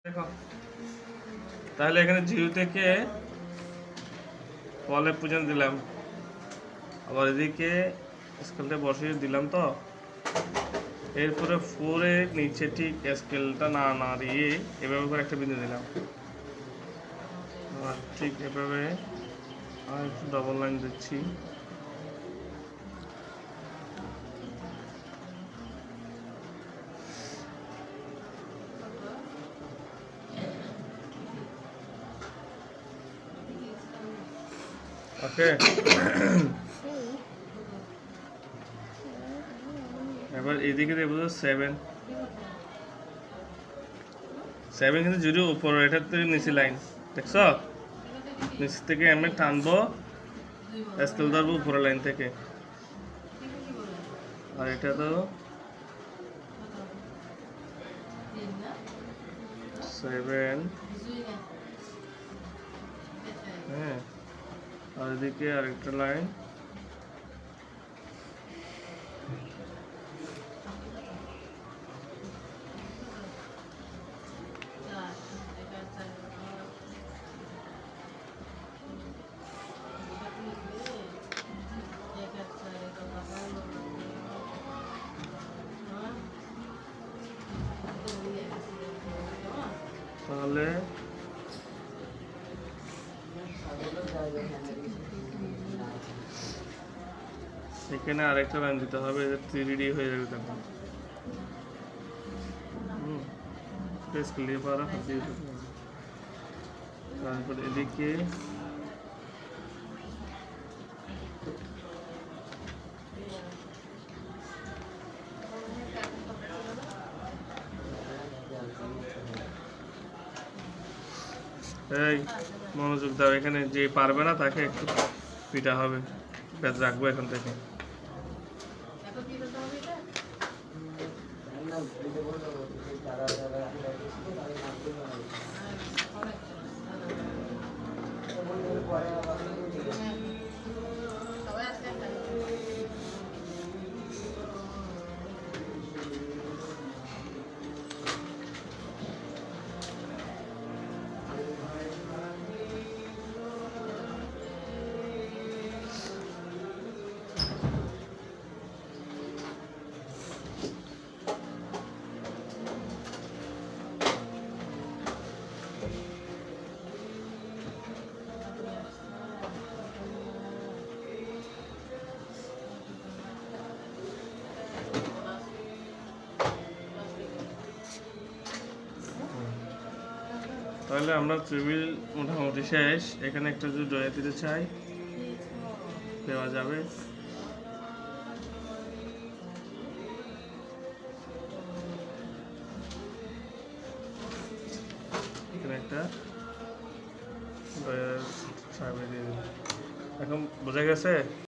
দেখো তাহলে এখানে জিরো থেকে ফলে পর্যন্ত দিলাম, আবার এদিকে স্কেলটা বসিয়ে দিলাম। তো এরপরে ফোরের নিচে ঠিক স্কেলটা না নাড়িয়ে এভাবে করে একটা বিন্দু দিলাম, আর ঠিক এভাবে আর একটু ডবল লাইন দিচ্ছি। ওকে, এবার এদিকে দেবো 7 7 কিন্তু জিরো উপর, এটার থেকে নিচে লাইন দেখছ, নিচ থেকে আমি টানবো, স্কেল ধরবো উপরের লাইন থেকে, আর এটা তো 7, হ্যাঁ, আর এদিকে আরেকটা লাইন, তাহলে এখানে আরেকটা লাইন দিতে হবে, 3D হয়ে যাবে তখন। তারপরে এদিকে এই মনোযোগ দাও, এখানে যে পারবে না তাকে একটু পিটা হবে, ব্যাস রাখবো এখন থেকে। তাহলে আমরা টেবিল মোটামুটি শেষ। এখানে একটা যদি ড্রয়ার দিতে চাই দেওয়া যাবে। এখানে একটা ড্রয়ার সামনে দিয়ে দিন। এখন বোঝা গেছে।